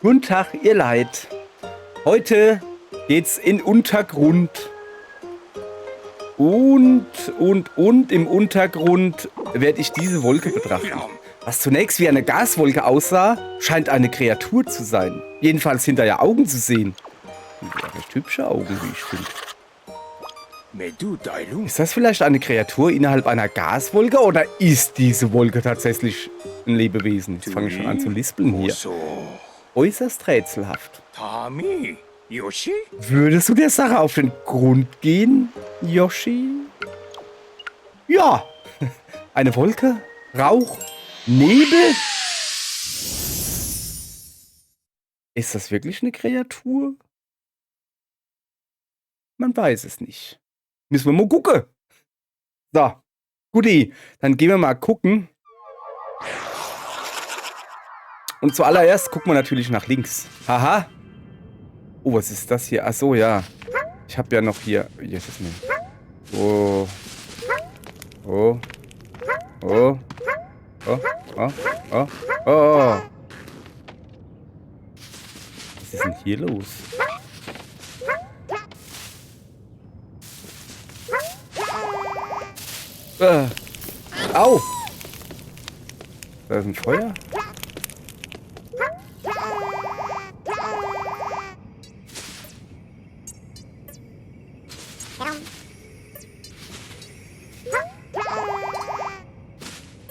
Guten Tag, ihr Leid. Heute geht's in Untergrund. Und im Untergrund werde ich diese Wolke betrachten. Was zunächst wie eine Gaswolke aussah, scheint eine Kreatur zu sein. Jedenfalls hinterher Augen zu sehen. Recht hübsche Augen, wie ich finde. Ist das vielleicht eine Kreatur innerhalb einer Gaswolke oder ist diese Wolke tatsächlich ein Lebewesen? Jetzt fange ich schon an zu lispeln hier. Äußerst rätselhaft. Würdest du der Sache auf den Grund gehen, Yoshi? Ja. Eine Wolke? Rauch? Nebel? Ist das wirklich eine Kreatur? Man weiß es nicht. Müssen wir mal gucken. So, guti. Dann gehen wir mal gucken. Und zuallererst gucken wir natürlich nach links. Haha. Oh, was ist das hier? Ach so, ja. Ich habe ja noch hier... Jetzt ist mir... Oh. Oh. Oh. Oh. Oh. Oh. Oh. Was ist denn hier los? Au! Da ist ein Feuer.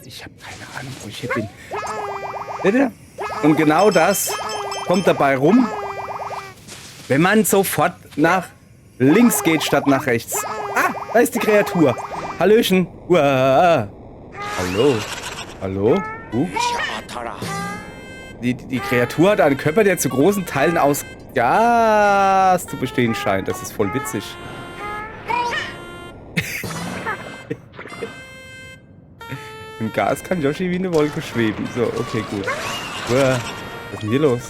Ich habe keine Ahnung, wo ich hier bin. Bitte? Und genau das kommt dabei rum, wenn man sofort nach links geht statt nach rechts. Ah, da ist die Kreatur. Hallöchen. Uah. Hallo. Hallo? Die Kreatur hat einen Körper, der zu großen Teilen aus Gas zu bestehen scheint. Das ist voll witzig. Im Gas kann Yoshi wie eine Wolke schweben. So, okay, gut. Uah. Was ist denn hier los?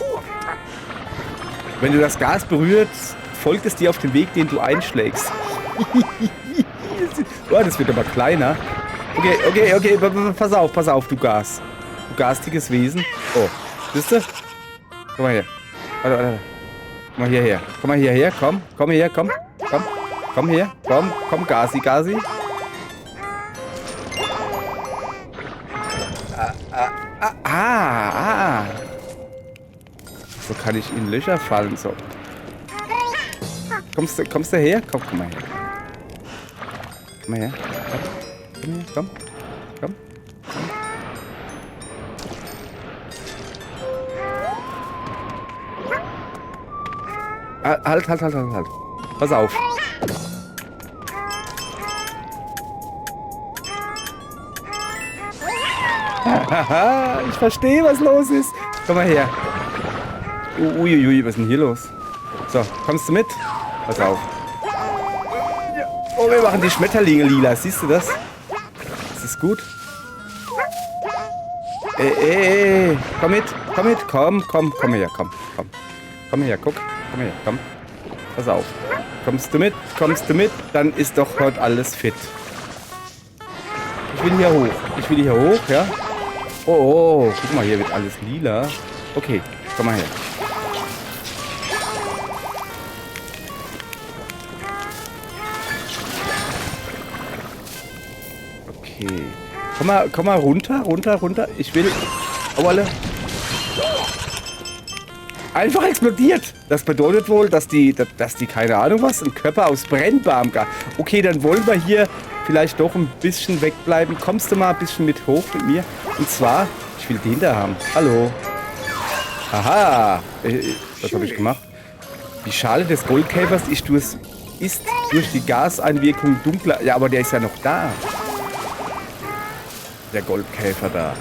Wenn du das Gas berührst, folgt es dir auf den Weg, den du einschlägst. Oh, das wird aber kleiner. Okay. Pass auf, du Gas. Du garstiges Wesen. Oh, siehst du? Komm mal her. Warte. Komm mal hierher. Komm her, komm. Komm her. Komm, Gasi. So kann ich in Löcher fallen, so. Kommst du her? Komm mal her. Komm mal her. Komm. Halt. Pass auf. Ich verstehe, was los ist. Komm mal her. Uiuiui, was ist denn hier los? So, kommst du mit? Pass auf. Oh, wir machen die Schmetterlinge lila. Siehst du das? Das ist gut. Komm mit. Komm her, komm. Komm her, guck. Komm her, komm. Pass auf. Kommst du mit? Dann ist doch heute alles fit. Ich will hier hoch, ja? Oh, guck mal, hier wird alles lila. Okay, komm mal her. Okay. Komm mal runter. Ich will... Oh, alle. Einfach explodiert. Das bedeutet wohl, dass die, keine Ahnung was, ein Körper aus brennbarem Gas. Okay, dann wollen wir hier vielleicht doch ein bisschen wegbleiben. Kommst du mal ein bisschen mit hoch mit mir? Und zwar, ich will den da haben. Hallo. Aha. Was habe ich gemacht? Die Schale des Goldkäfers ist durch die Gaseinwirkung dunkler. Ja, aber der ist ja noch da. Der Goldkäfer da.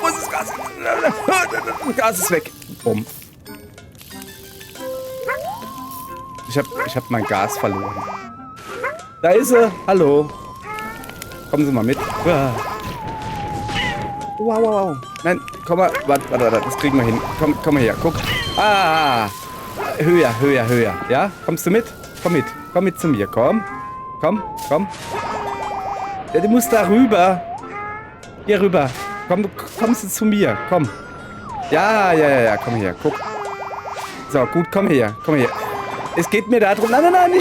Wo ist das Gas? Das Gas ist weg. Bumm. Ich hab mein Gas verloren. Da ist sie. Hallo. Kommen Sie mal mit. Wow. Nein, komm mal. Warte. Das kriegen wir hin. Komm mal her. Guck. Höher. Ja? Kommst du mit? Komm mit zu mir. Komm. Ja, du musst da rüber. Hier rüber. Kommst du zu mir. Komm. Ja, komm her, guck. So, gut, komm her. Es geht mir darum, nein,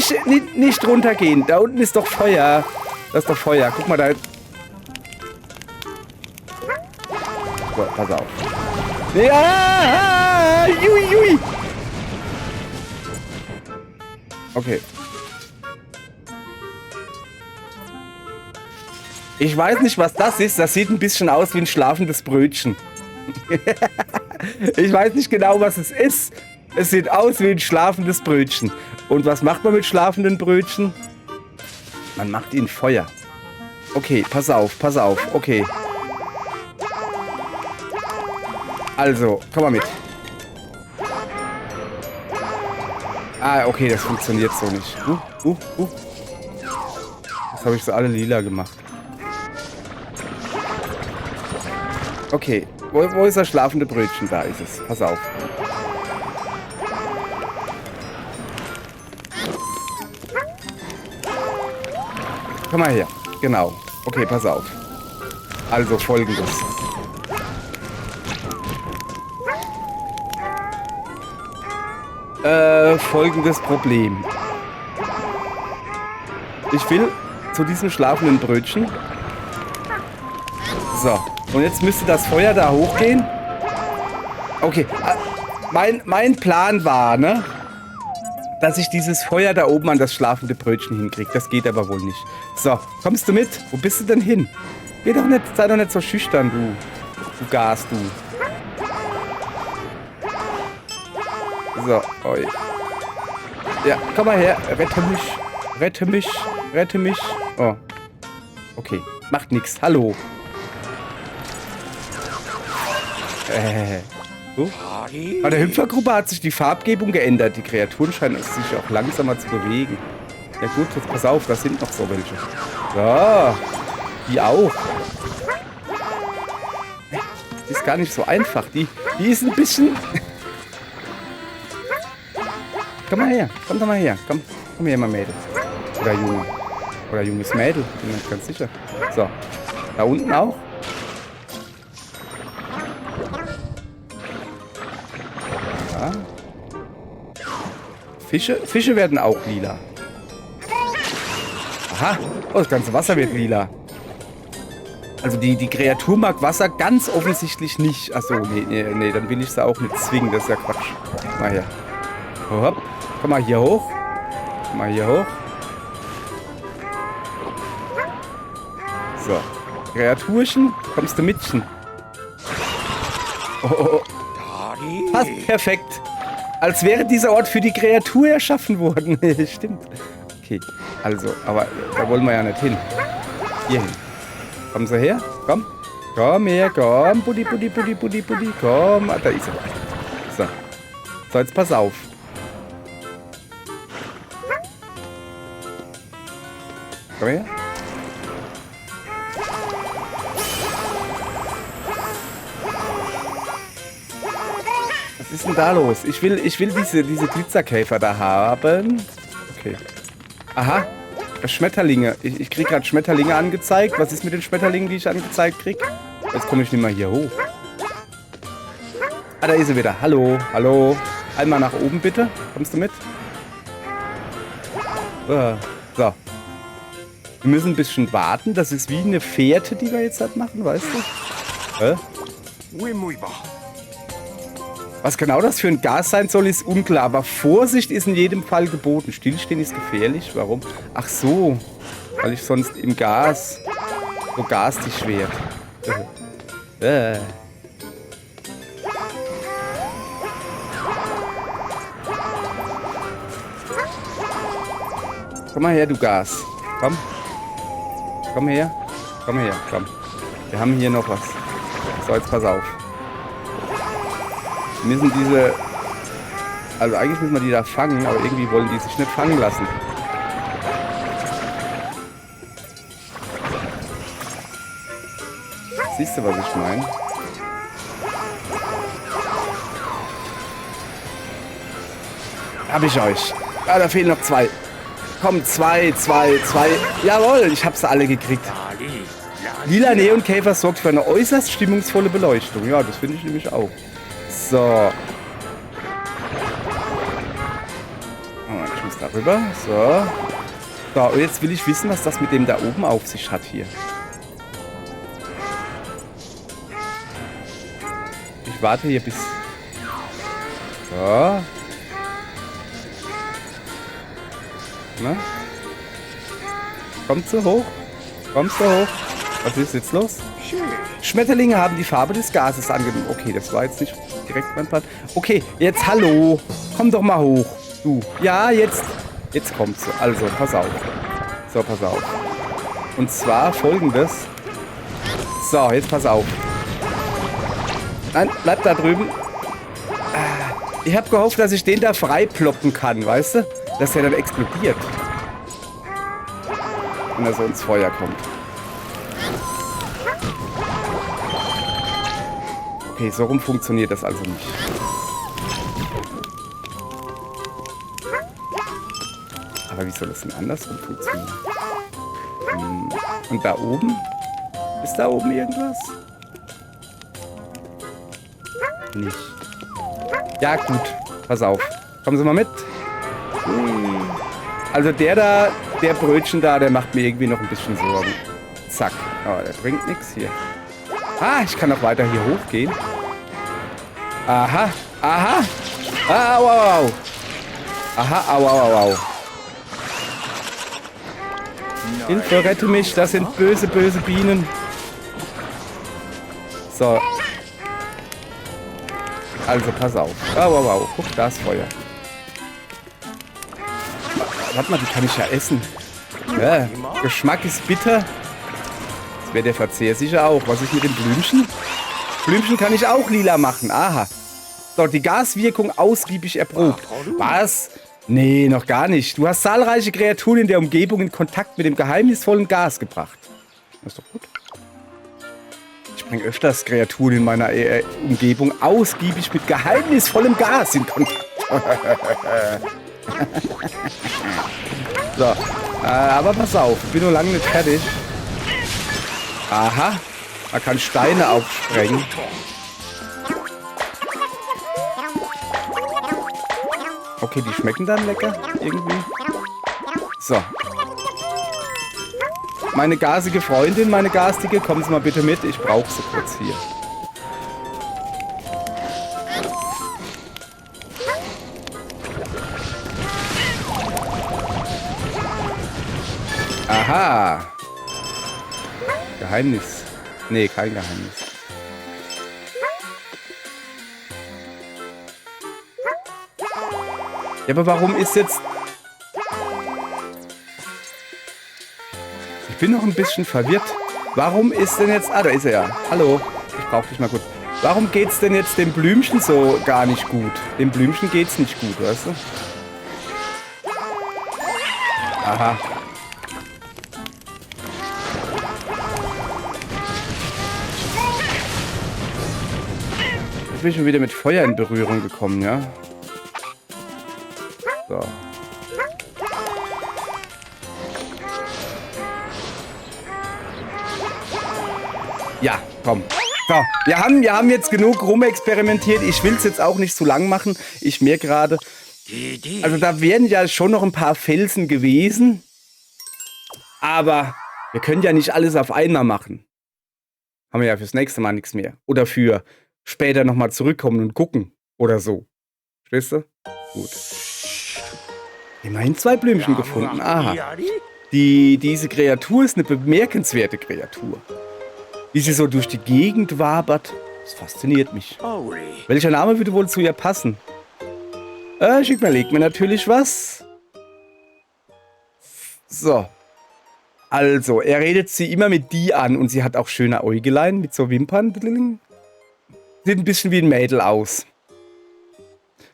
nicht runtergehen. Da unten ist doch Feuer. Das ist doch Feuer. Guck mal, da... So, pass auf. Ja, jui. Okay. Ich weiß nicht, was das ist. Das sieht ein bisschen aus wie ein schlafendes Brötchen. Ich weiß nicht genau, was es ist. Es sieht aus wie ein schlafendes Brötchen. Und was macht man mit schlafenden Brötchen? Man macht ihnen Feuer. Okay, pass auf. Okay. Also, komm mal mit. Ah, okay, das funktioniert so nicht. Das habe ich so alle lila gemacht. Okay, wo ist das schlafende Brötchen? Da ist es. Pass auf. Komm mal her. Genau. Okay, pass auf. Also Folgendes. Folgendes Problem. Ich will zu diesem schlafenden Brötchen. So. Und jetzt müsste das Feuer da hochgehen. Okay. Mein Plan war, ne? Dass ich dieses Feuer da oben an das schlafende Brötchen hinkriege. Das geht aber wohl nicht. So, kommst du mit? Wo bist du denn hin? Geh doch nicht, sei doch nicht so schüchtern, du Gas, du. So, oi. Ja, komm mal her. Rette mich. Oh. Okay, macht nix. Hallo. Bei der Hüpfergruppe hat sich die Farbgebung geändert. Die Kreaturen scheinen sich auch langsamer zu bewegen. Ja gut, jetzt pass auf, da sind noch so welche. So, die auch. Die ist gar nicht so einfach. Die ist ein bisschen... Komm mal her, komm doch mal her. Komm her, mein Mädel. Oder Junge. Oder junges Mädel, bin mir nicht ganz sicher. So, da unten auch. Ja. Fische werden auch lila. Aha, oh, das ganze Wasser wird lila. Also die Kreatur mag Wasser ganz offensichtlich nicht. Achso, nee, dann will ich sie auch nicht zwingen. Das ist ja Quatsch. Mal her. Hopp. Komm mal hier hoch. So. Kreaturchen, kommst du mitchen? Oh. Passt perfekt. Als wäre dieser Ort für die Kreatur erschaffen worden. Stimmt. Okay, also, aber da wollen wir ja nicht hin. Hier hin. Kommen Sie her? Komm. Komm her, komm. Buddi. Komm. Ah, da ist er. So, jetzt pass auf. Komm her. Was ist denn da los? Ich will diese Glitzerkäfer da haben. Okay. Aha. Schmetterlinge. Ich krieg gerade Schmetterlinge angezeigt. Was ist mit den Schmetterlingen, die ich angezeigt krieg? Jetzt komme ich nicht mal hier hoch. Ah, da ist sie wieder. Hallo. Einmal nach oben, bitte. Kommst du mit? So. Wir müssen ein bisschen warten. Das ist wie eine Fährte, die wir jetzt halt machen, weißt du? Was genau das für ein Gas sein soll, ist unklar. Aber Vorsicht ist in jedem Fall geboten. Stillstehen ist gefährlich. Warum? Ach so. Weil ich sonst im Gas so garstig werde. Komm mal her, du Gas. Komm her. Komm. Wir haben hier noch was. So, jetzt pass auf. Wir müssen diese... Also eigentlich müssen wir die da fangen, aber irgendwie wollen die sich nicht fangen lassen. Siehst du, was ich meine? Hab ich euch. Ah, da fehlen noch 2. Komm, 2. Jawohl, ich hab's alle gekriegt. Lila Neonkäfer sorgt für eine äußerst stimmungsvolle Beleuchtung. Ja, das finde ich nämlich auch. So. Oh, ich muss darüber. So. So, und jetzt will ich wissen, was das mit dem da oben auf sich hat hier. Ich warte hier bis... So. Na? Kommt so hoch. Kommt so hoch. Was ist jetzt los? Schmetterlinge haben die Farbe des Gases angenommen. Okay, das war jetzt nicht direkt mein Part. Okay, jetzt hallo. Komm doch mal hoch. Du. Ja, jetzt kommt's. Also, pass auf. So, pass auf. Und zwar folgendes. So, jetzt pass auf. Nein, bleib da drüben. Ich habe gehofft, dass ich den da frei ploppen kann, weißt du? Dass der dann explodiert. Wenn er so ins Feuer kommt. Okay, so rum funktioniert das also nicht. Aber wie soll das denn andersrum funktionieren? Und da oben? Ist da oben irgendwas? Nicht. Ja, gut. Pass auf. Kommen Sie mal mit. Also der Brötchen da, der macht mir irgendwie noch ein bisschen Sorgen. Zack. Aber der bringt nichts hier. Ah, ich kann auch weiter hier hochgehen. Aha. Aha. Au, au, au. Aha, au, au, au, au. Hilfe, rette mich. Das sind böse, böse Bienen. So. Also, pass auf. Au, au, au. Guck, da ist Feuer. Warte mal, die kann ich ja essen. Ja, Geschmack ist bitter. Das wäre der Verzehr sicher auch. Was ist mit dem Blümchen? Blümchen kann ich auch lila machen. Aha. So, die Gaswirkung ausgiebig erprobt. Was? Nee, noch gar nicht. Du hast zahlreiche Kreaturen in der Umgebung in Kontakt mit dem geheimnisvollen Gas gebracht. Das ist doch gut. Ich bringe öfters Kreaturen in meiner Umgebung ausgiebig mit geheimnisvollem Gas in Kontakt. So, aber pass auf, ich bin noch lange nicht fertig. Aha, man kann Steine aufsprengen. Okay, die schmecken dann lecker irgendwie. So. Meine gasige Freundin, meine garstige, kommen Sie mal bitte mit. Ich brauche sie kurz hier. Aha. Geheimnis. Nee, kein Geheimnis. Ja, aber warum ist jetzt... Ich bin noch ein bisschen verwirrt. Warum ist denn jetzt... Ah, da ist er ja. Hallo. Ich brauche dich mal gut. Warum geht's denn jetzt dem Blümchen so gar nicht gut? Dem Blümchen geht's nicht gut, weißt du? Aha. Ich bin schon wieder mit Feuer in Berührung gekommen, ja? So. Ja, komm. So, wir haben jetzt genug rumexperimentiert. Ich will es jetzt auch nicht zu lang machen. Ich merke gerade, also da wären ja schon noch ein paar Felsen gewesen. Aber wir können ja nicht alles auf einmal machen. Haben wir ja fürs nächste Mal nichts mehr. Oder für später nochmal zurückkommen und gucken. Oder so. Verstehst du? Gut. Immerhin 2 Blümchen gefunden. Aha. Diese Kreatur ist eine bemerkenswerte Kreatur. Wie sie so durch die Gegend wabert. Das fasziniert mich. Welcher Name würde wohl zu ihr passen? Ich überlege mir natürlich was. So. Also, er redet sie immer mit die an und sie hat auch schöne Äugelein mit so Wimpern. Sieht ein bisschen wie ein Mädel aus.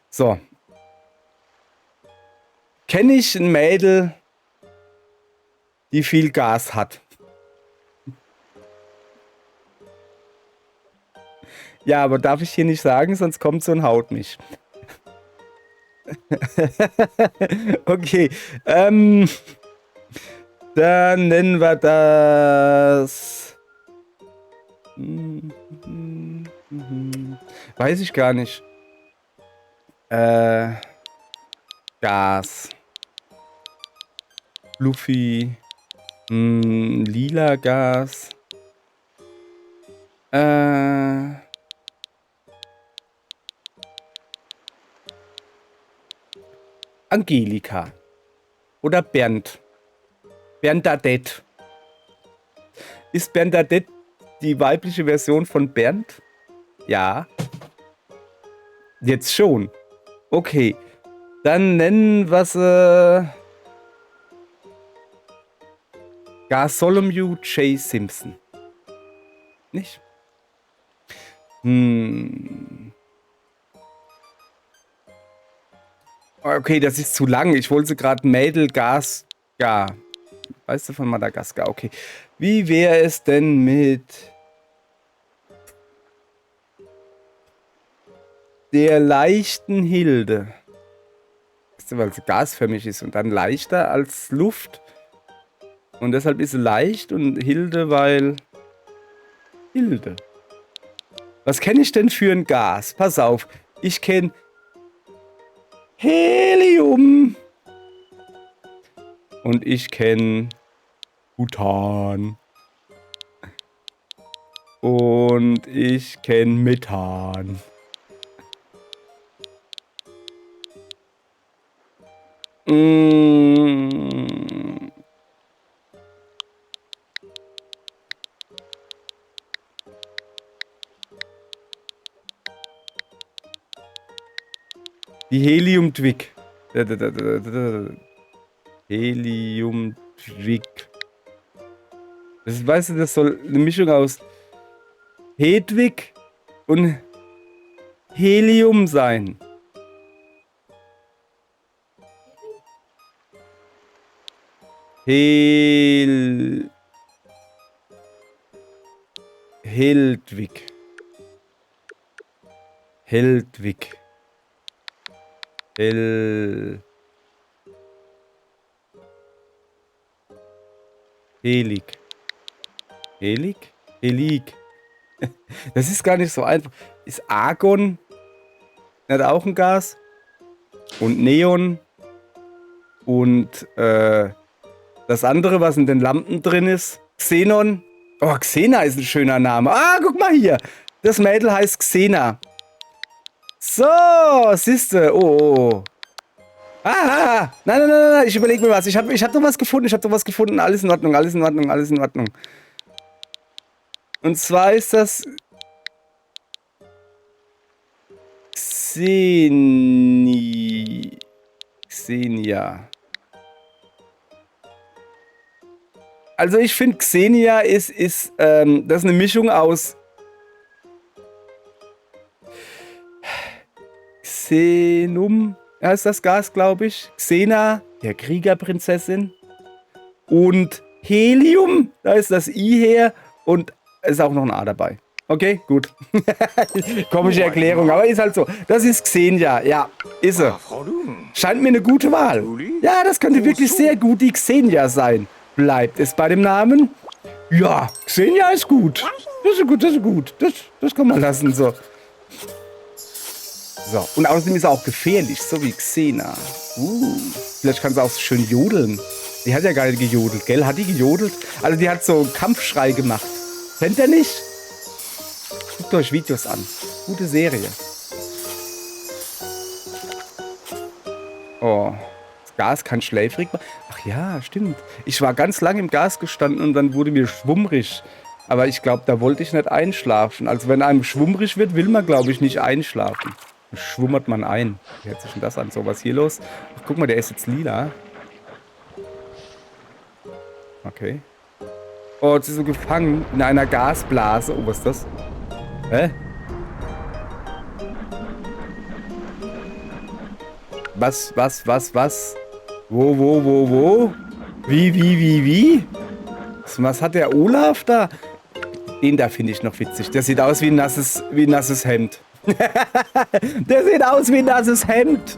So. Kenne ich ein Mädel, die viel Gas hat? Ja, aber darf ich hier nicht sagen, sonst kommt so und haut mich. Okay. Dann nennen wir das... Weiß ich gar nicht. Gas. Fluffy. Lila Gas. Angelika. Oder Bernd. Bernadette. Ist Bernadette die weibliche Version von Bernd? Ja. Jetzt schon. Okay. Dann nennen wir sie Bartholomew J. Simpson. Nicht? Okay, das ist zu lang. Ich wollte gerade Mädel Gas. Ja. Weißt du, von Madagaskar. Okay. Wie wäre es denn mit der leichten Hilde? Weißt du, weil sie gasförmig ist und dann leichter als Luft. Und deshalb ist sie leicht und Hilde, weil Hilde. Was kenne ich denn für ein Gas? Pass auf. Ich kenne Helium. Und ich kenne Butan. Und ich kenne Methan. Die Helium-Twig. Helium-Twig. Das, weißt du, das soll eine Mischung aus Hedwig und Helium sein. Heldwig. Heldwig. Helig. Helig? Helig. Das ist gar nicht so einfach. Ist Argon nicht auch ein Gas? Und Neon? Und das andere, was in den Lampen drin ist? Xenon? Oh, Xena ist ein schöner Name. Ah, guck mal hier. Das Mädel heißt Xena. So, siehste. Oh. Ah, nein. Ich überlege mir was. Ich hab doch was gefunden. Alles in Ordnung. Alles in Ordnung. Und zwar ist das Xenia. Also ich finde Xenia ist das ist eine Mischung aus Xenum, heißt das Gas, glaube ich. Xena, der Kriegerprinzessin. Und Helium, da ist das I her. Und es ist auch noch ein A dabei. Okay, gut. Komische Erklärung, aber ist halt so. Das ist Xenia, ja, ist sie. Scheint mir eine gute Wahl. Ja, das könnte wirklich sehr gut die Xenia sein. Bleibt es bei dem Namen? Ja, Xenia ist gut. Das ist gut. Das kann man lassen, so. So, und außerdem ist er auch gefährlich, so wie Xena. Vielleicht kann sie auch so schön jodeln. Die hat ja gar nicht gejodelt, gell? Hat die gejodelt? Also die hat so einen Kampfschrei gemacht. Kennt ihr nicht? Guckt euch Videos an. Gute Serie. Oh, das Gas kann schläfrig machen. Ach ja, stimmt. Ich war ganz lang im Gas gestanden und dann wurde mir schwummrig. Aber ich glaube, da wollte ich nicht einschlafen. Also wenn einem schwummrig wird, will man, glaube ich, nicht einschlafen. Dann schwummert man ein. Wie hört sich denn das an? So, was hier los? Ach, guck mal, der ist jetzt lila. Okay. Oh, jetzt ist so gefangen in einer Gasblase. Oh, was ist das? Hä? Was? Wo? Wie? Was hat der Olaf da? Den da finde ich noch witzig. Der sieht aus wie ein nasses Hemd. Der sieht aus wie ein nasses Hemd.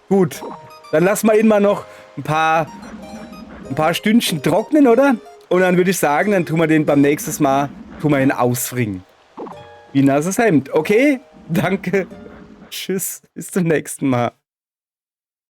Gut, dann lassen wir ihn mal noch ein paar Stündchen trocknen, oder? Und dann würde ich sagen, dann tun wir den beim nächsten Mal ihn ausfringen. Wie ein nasses Hemd, okay? Danke. Tschüss. Bis zum nächsten Mal.